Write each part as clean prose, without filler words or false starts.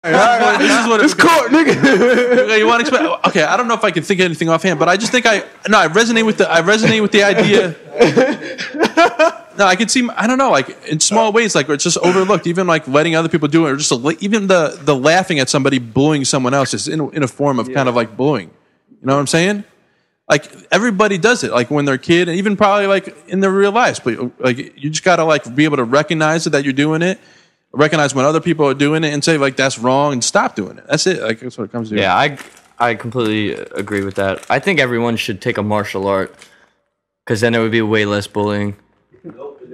This is what it's court, nigga. You want to explain? Okay, I don't know if I can think of anything offhand, but I just think I resonate with the idea. No, I can see. I don't know, like in small ways, like where it's just overlooked. Even like letting other people do it, or just even the laughing at somebody bullying someone else is in a form of kind of like bullying. You know what I'm saying? Like everybody does it, like when they're a kid, and even probably like in their real lives. But like you just gotta like be able to recognize it that you're doing it, recognize when other people are doing it, and say like that's wrong and stop doing it. That's it. Like that's what it comes to. Yeah, I completely agree with that. I think everyone should take a martial art because then it would be way less bullying.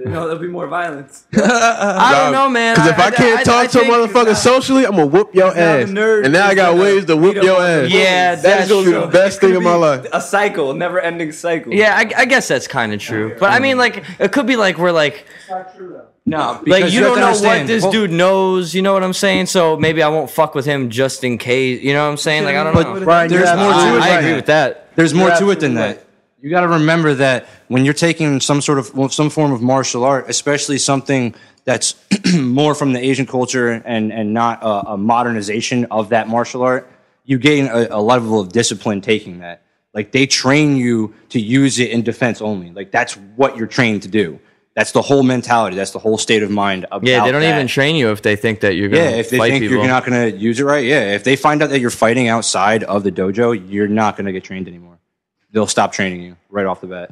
No, there'll be more violence. I don't know, man. Because if I can't talk to a motherfucker socially, I'm gonna whoop your ass. And now I got ways to whoop your ass. Yeah, that's gonna be the best thing in my life. A cycle, never-ending cycle. Yeah, I guess that's kind of true. But I mean, like, it could be like we're like. It's not true though. No, like you don't know what this dude knows. You know what I'm saying? So maybe I won't fuck with him just in case. You know what I'm saying? Like I don't know. Brian, there's more to it. I agree with that. There's more to it than that. You got to remember that when you're taking some form of martial art, especially something that's more from the Asian culture and not a modernization of that martial art, you gain a level of discipline taking that. Like they train you to use it in defense only. Like that's what you're trained to do. That's the whole mentality. That's the whole state of mind about Yeah, they don't that. even train you if they think that you're going to fight people. Yeah, if they think you're not going to use it right. Yeah, if they find out that you're fighting outside of the dojo, you're not going to get trained anymore. They'll stop training you right off the bat.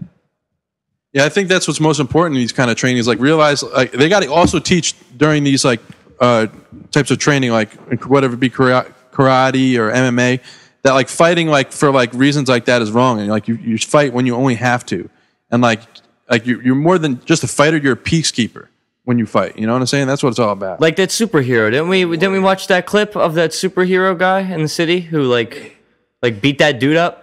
Yeah, I think that's what's most important in these kind of trainings. Like realize, like they got to also teach during these like types of training, like whatever it be karate or MMA, that like fighting like for like reasons like that is wrong, and like you fight when you only have to, and like you're more than just a fighter. You're a peacekeeper when you fight. You know what I'm saying? That's what it's all about. Like that superhero, didn't we watch that clip of that superhero guy in the city who like beat that dude up?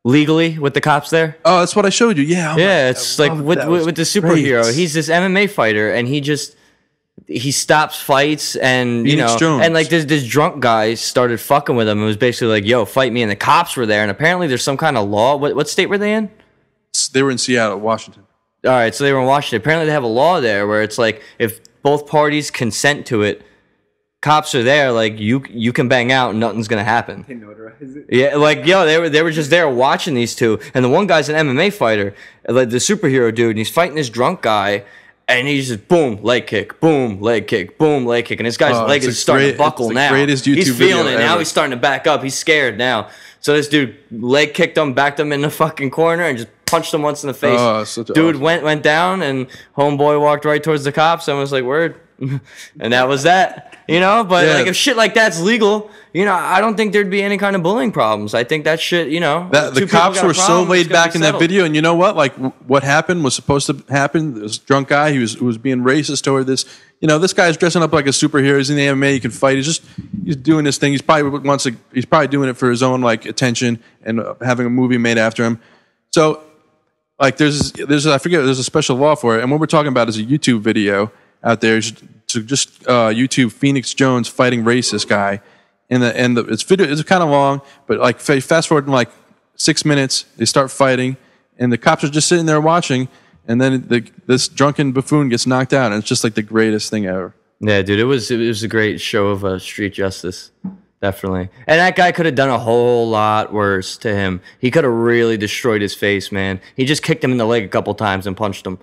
Legally with the cops there. Oh, that's what I showed you. Yeah. Yeah, it's like with the superhero. Great. He's this MMA fighter, and he stops fights, and Phoenix Jones. and like this drunk guy started fucking with him. It was basically like, "Yo, fight me!" And the cops were there, and apparently there's some kind of law. What state were they in? They were in Seattle, Washington. All right, so they were in Washington. Apparently they have a law there where it's like if both parties consent to it, cops are there, like you can bang out and nothing's gonna happen. They notarize it. Yeah, like they were just there watching these two, and the one guy's an MMA fighter, like the superhero dude, and he's fighting this drunk guy, and he's just boom leg kick, boom leg kick, boom leg kick, and this guy's leg is starting to buckle now. He's feeling it now. He's starting to back up. He's scared now. So this dude leg kicked him, backed him in the fucking corner, and just punched him once in the face. Dude went down, and homeboy walked right towards the cops and was like, "Word." And that was that, but like if shit like that's legal, I don't think there'd be any kind of bullying problems. I think that shit, that the cops were so laid back in that video, and you know what, like what happened was supposed to happen. This drunk guy, he was being racist toward this. This guy's dressing up like a superhero. He's in the MMA. He can fight. He's doing this thing. He's probably doing it for his own like attention and having a movie made after him. So like there's a special law for it, and what we're talking about is a YouTube video out there. To just YouTube Phoenix Jones fighting racist guy, and it's kind of long, but like fast forward in like 6 minutes, they start fighting, and the cops are just sitting there watching, and then this drunken buffoon gets knocked out, and it's just like the greatest thing ever. Yeah, dude, it was a great show of street justice, definitely. And that guy could have done a whole lot worse to him. He could have really destroyed his face, man. He just kicked him in the leg a couple times and punched him.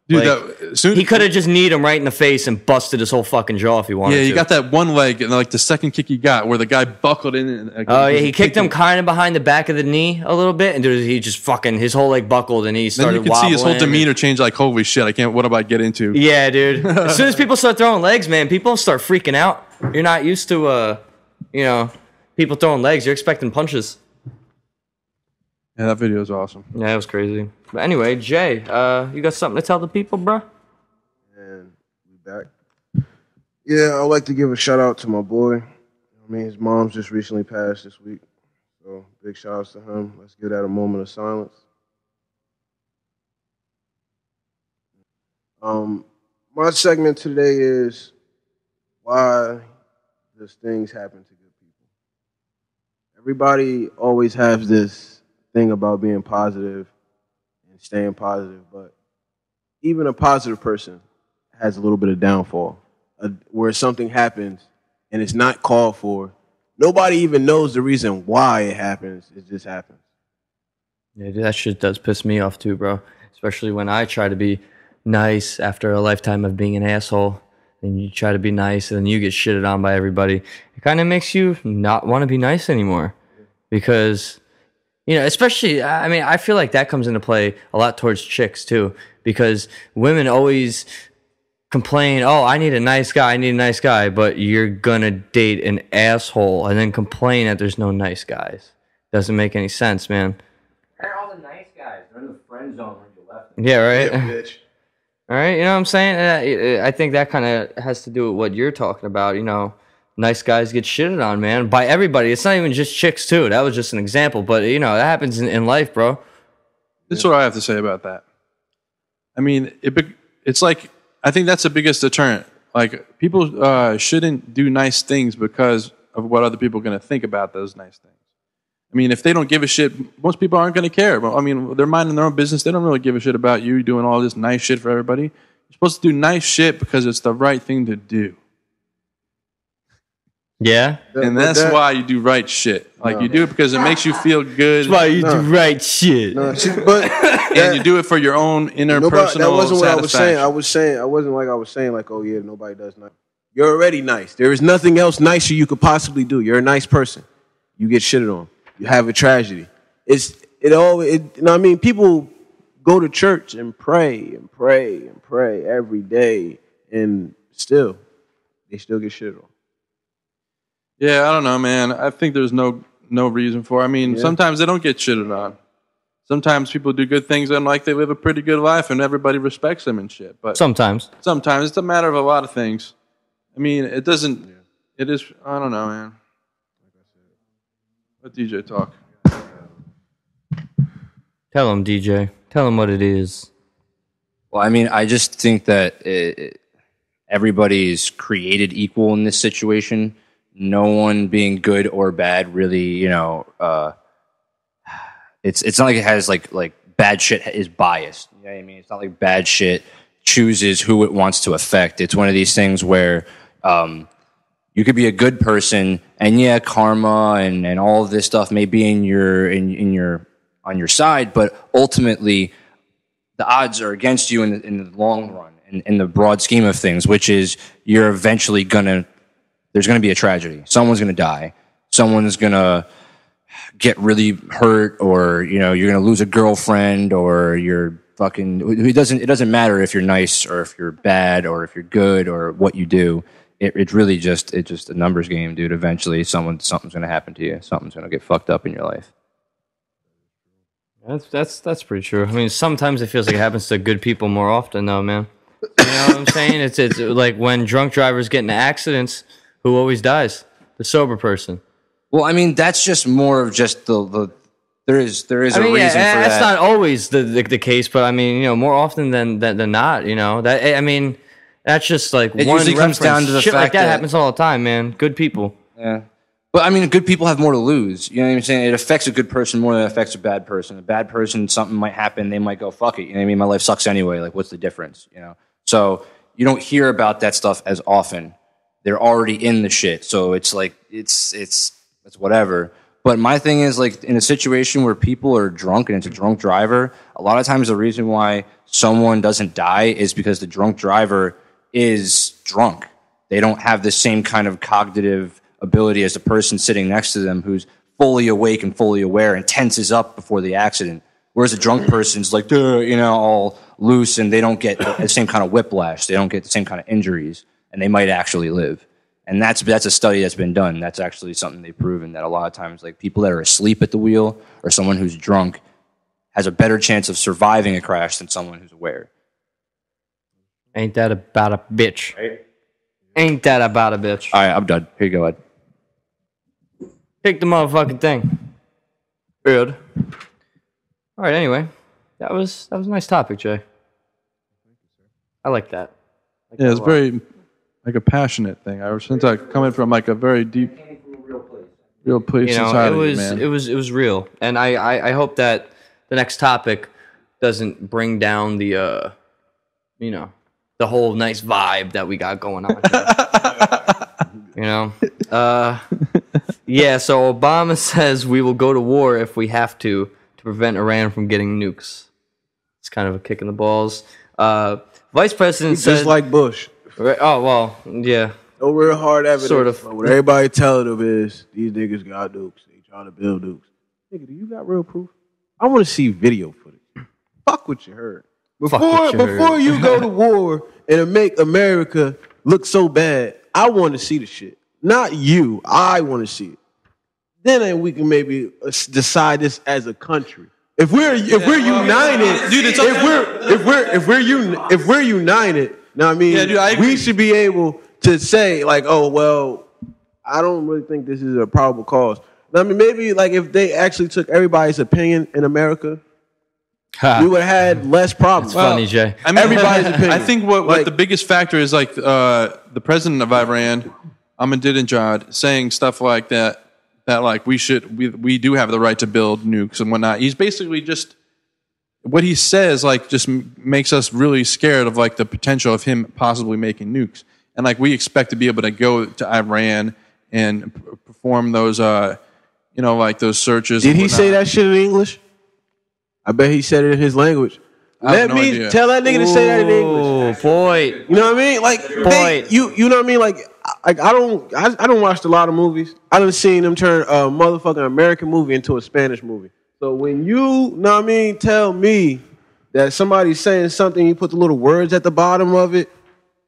Dude, he could have just kneed him right in the face and busted his whole fucking jaw if he wanted to. Yeah, you got that one leg, and like the second kick he got, where the guy buckled in. And, oh yeah, he kicked him kind of behind the back of the knee a little bit, and he just fucking his whole leg buckled, and he started wobbling. Then you could see his whole demeanor change. Like, holy shit, I can't. What do I get into? Yeah, dude. As soon as people start throwing legs, man, people start freaking out. You're not used to, people throwing legs. You're expecting punches. Yeah, that video is awesome. Yeah, it was crazy. But anyway, Jay, you got something to tell the people, bro? And we back. Yeah, I'd like to give a shout out to my boy. His mom's just recently passed this week. So big shout outs to him. Let's give that a moment of silence. My segment today is why does things happen to good people? Everybody always has this thing about being positive and staying positive, but even a positive person has a little bit of downfall, where something happens and it's not called for, nobody even knows the reason why it happens. It just happens. Yeah, dude, that shit does piss me off too, bro. Especially when I try to be nice after a lifetime of being an asshole. And you try to be nice, and then you get shitted on by everybody. It kind of makes you not want to be nice anymore. Because, you know, especially, I mean, I feel like that comes into play a lot towards chicks too. Because women always complain, oh, I need a nice guy, but you're gonna date an asshole and then complain that there's no nice guys. Doesn't make any sense, man. They're all the nice guys. They're in the friend zone when you left. Yeah, right? Yeah, bitch. All right, you know what I'm saying? I think that kind of has to do with what you're talking about. You know, nice guys get shitted on, man, by everybody. It's not even just chicks, too. That was just an example. But, you know, that happens in life, bro. This is what I have to say about that. I mean, it's like, I think that's the biggest deterrent. Like, people shouldn't do nice things because of what other people are going to think about those nice things. I mean, if they don't give a shit, most people aren't going to care. But I mean, they're minding their own business. They don't really give a shit about you doing all this nice shit for everybody. You're supposed to do nice shit because it's the right thing to do. Yeah? And that's why you do right shit. Like, you do it because it makes you feel good. That's why you do right shit. No, but And you do it for your own interpersonal that wasn't what I was saying. satisfaction. I wasn't like I was saying, like, oh, yeah, nobody does nice. You're already nice. There is nothing else nicer you could possibly do. You're a nice person. You get shitted on. You have a tragedy. You know what I mean? People go to church and pray and pray and pray every day, and they still get shitted on. Yeah, I don't know, man. I think there's no reason for it. I mean, sometimes they don't get shitted on. Sometimes people do good things and like they live a pretty good life and everybody respects them and shit. But sometimes it's a matter of a lot of things. I mean, it doesn't. It is. I don't know, man. Let DJ talk. Tell him, DJ. Tell him what it is. Well, I mean, I just think that everybody's created equal in this situation. No one being good or bad really, you know, it's not like it has like bad shit is biased. You know what I mean? It's not like bad shit chooses who it wants to affect. It's one of these things where you could be a good person, and yeah, karma and all of this stuff may be on your side, but ultimately the odds are against you in the long run, in the broad scheme of things, which is you're eventually there's gonna be a tragedy. Someone's gonna die. Someone's gonna get really hurt, or you know, you're gonna lose a girlfriend, or you're fucking. It doesn't matter if you're nice or if you're bad or if you're good or what you do. It's really just a numbers game, dude. Eventually, something's gonna happen to you. Something's gonna get fucked up in your life. That's pretty true. I mean, sometimes it feels like it happens to good people more often, though, man. You know what I'm saying? It's like when drunk drivers get into accidents, who always dies? The sober person. Well, I mean, that's just more of just the there is a reason for that. That's not always the case, but I mean, you know, more often than not, you know. That I mean, that's just like it one usually comes down to the shit fact like that happens all the time, man. Good people. Yeah. But I mean, good people have more to lose. You know what I'm saying? It affects a good person more than it affects a bad person. A bad person, something might happen, they might go, fuck it. You know what I mean? My life sucks anyway. Like, what's the difference? You know? So you don't hear about that stuff as often. They're already in the shit. So it's like, it's whatever. But my thing is, like, in a situation where people are drunk and it's a drunk driver, a lot of times the reason why someone doesn't die is because the drunk driver is drunk. They don't have the same kind of cognitive ability as the person sitting next to them who's fully awake and fully aware and tenses up before the accident. Whereas a drunk person's like, you know, all loose, and they don't get the same kind of whiplash. They don't get the same kind of injuries, and they might actually live. And that's a study that's been done. That's actually something they've proven, that a lot of times, like, people that are asleep at the wheel or someone who's drunk has a better chance of surviving a crash than someone who's aware. Ain't that about a bitch? Right? Ain't that about a bitch? All right, I'm done. Here you go, Ed. Pick the motherfucking thing. Good. All right. Anyway, that was a nice topic, Jay. I like that. Yeah, it's very like a passionate thing. I since I coming from like a very deep, real place You know, inside it was of you, man. it was real, and I hope that the next topic doesn't bring down the you know, the whole nice vibe that we got going on here. You know? Yeah, so Obama says we will go to war if we have to prevent Iran from getting nukes. It's kind of a kick in the balls. Vice President said... Just like Bush. Oh, well, yeah. No real hard evidence. Sort of. But what everybody telling them is, these niggas got nukes. They trying to build nukes. Nigga, do you got real proof? I want to see video footage. Fuck what you heard. Before you go to war and make America look so bad, I want to see the shit. Not you. I want to see it. Then we can maybe decide this as a country. If we're united, dude, if we're united, know what I mean? Yeah, dude, we should be able to say like, oh well, I don't really think this is a probable cause. I mean, maybe like if they actually took everybody's opinion in America, we would have had less problems. It's funny, Jay. I mean, everybody's opinion. I think what the biggest factor is like the president of Iran, Ahmadinejad, saying stuff like that like we do have the right to build nukes and whatnot. He's basically just what he says like just makes us really scared of like the potential of him possibly making nukes. And like we expect to be able to go to Iran and perform those like those searches. Did he say that shit in English? I bet he said it in his language. Let me tell that nigga to say that in English. Oh, boy. You know what I mean? Like, you know what I mean? Like I don't watch a lot of movies. I done seen them turn a motherfucking American movie into a Spanish movie. So when you know what I mean, tell me that somebody's saying something, you put the little words at the bottom of it.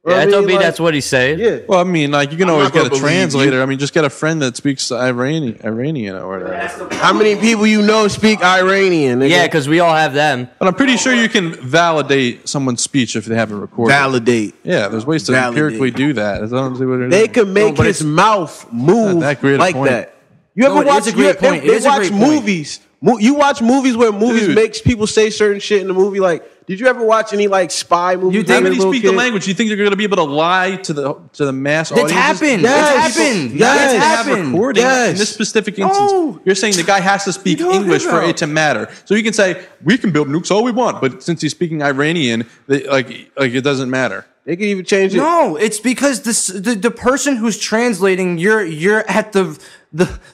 Yeah, FOB, like, that's what he's saying. Yeah. Well, I mean, like, you can always get a translator. I mean, just get a friend that speaks Iranian or whatever. How many people you know speak Iranian? Nigga? Yeah, because we all have them. But I'm pretty sure you can validate someone's speech if they have it recorded. Validate. Yeah, there's ways to empirically do that. As long as they can make his mouth move like that. You ever watch? They watch movies. You watch movies where movies makes people say certain shit in the movie. Like, did you ever watch any like spy movies? You think when you speak the language, you think you're going to be able to lie to the mass audience? It's happened. Yes. It's happened. Yes. It's happened. Yes. In this specific instance, you're saying the guy has to speak English for it to matter. So you can say we can build nukes all we want, but since he's speaking Iranian, like it doesn't matter. They can even change it. No, it's because the person who's translating, you're at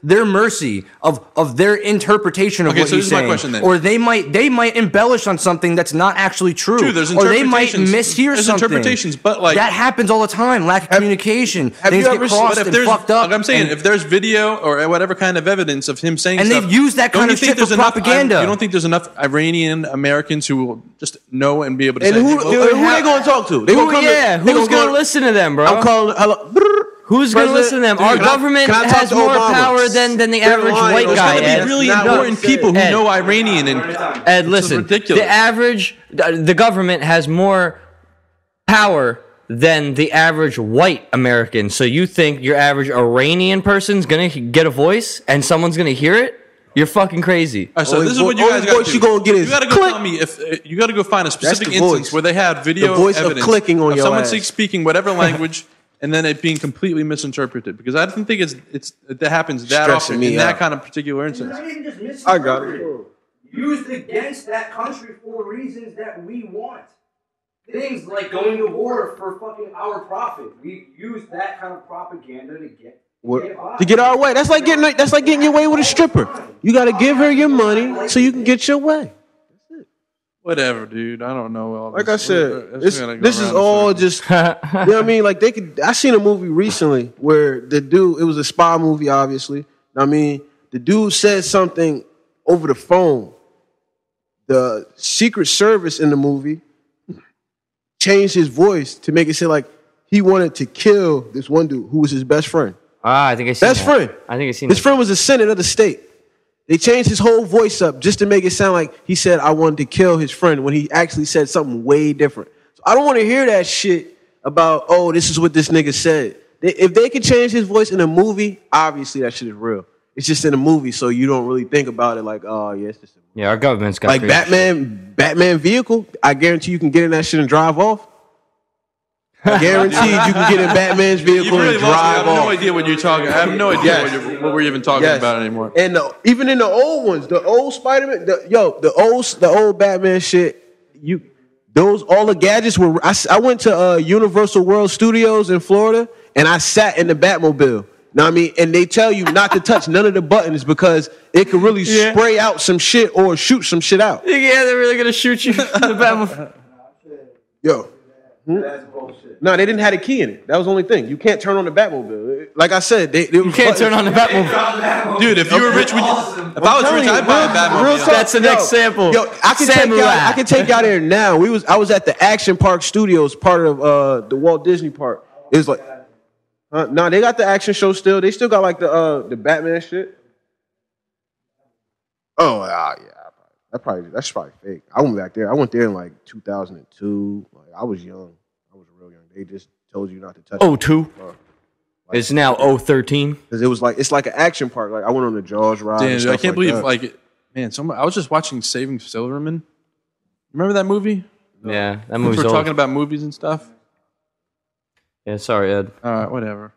their mercy of their interpretation of what you're saying. My question, then. Or they might embellish on something that's not actually true. True, there's or they might mishear there's something. Interpretations, but like that happens all the time. Lack of communication. Things get crossed and fucked up. Like I'm saying, if there's video or whatever kind of evidence of him saying and stuff, they've used that kind of shit for propaganda. You don't think there's enough Iranian Americans who will just know and be able to and say who they going to talk to? Who's going to listen to them, bro? I'm calling. Hello. Who's going to listen to them? Our government has more power than the average white guy. There's going to be really important people who know Iranian. Ed, listen, the government has more power than the average white American. So you think your average Iranian person's going to get a voice and someone's going to hear it? You're fucking crazy. All right, so this is what you guys got to do. You got to go tell me if you got to go find a specific instance where they had video evidence of clicking on your someone ass. speaking whatever language. And then it being completely misinterpreted because I don't think that happens that often in that kind of particular instance. I got it. Used against that country for reasons that we want. Things like going to war for fucking our profit. We use that kind of propaganda to get our way. That's like getting your way with a stripper. You got to give her your money so you can get your way. Whatever, dude. I don't know. All like I said, this is all just, you know what I mean? Like I seen a movie recently where the dude, it was a spy movie, obviously. I mean, the dude said something over the phone. The Secret Service in the movie changed his voice to make it sound like he wanted to kill this one dude who was his best friend. I think I seen best friend. I think I seen his friend was a senator of the state. They changed his whole voice up just to make it sound like he said, I wanted to kill his friend when he actually said something way different. So I don't want to hear that shit about, oh, this is what this nigga said. If they could change his voice in a movie, obviously that shit is real. It's just in a movie, so you don't really think about it like, oh, yeah, it's just a movie. Yeah, our government's got like Batman vehicle, I guarantee you can get in that shit and drive off. Guaranteed you can get in Batman's vehicle and drive off. I have no idea what you're talking. I have no idea what we're even talking about anymore. And even in the old ones, the old Spider-Man, the old Batman shit, all the gadgets were. I went to Universal World Studios in Florida, and I sat in the Batmobile. Know what I mean? And they tell you not to touch none of the buttons because it could really spray out some shit or shoot some shit out. Yeah, they're really gonna shoot you in the Batmobile. Yo. That's bullshit. No, they didn't have a key in it. That was the only thing. You can't turn on the Batmobile. Like I said, you can't turn on the Batmobile. Dude, if you were rich, if I was rich, I'd buy a Batmobile. That's the next sample. Yo, I can take y'all there now. I was at the Action Park Studios, part of the Walt Disney Park. It was like, no, they got the action show still. They still got like the Batman shit. Oh yeah, that's probably fake. I went back there. I went there in like 2002. Like, I was young. I was real young. They just told you not to touch. 02. It's now 013. Because it's like an action park. Like I went on the Jaws ride. Damn, I can't believe that. I was just watching Saving Silverman. Remember that movie? Yeah, that movie's We're old. talking about movies and stuff. Yeah, sorry, Ed. All right, whatever.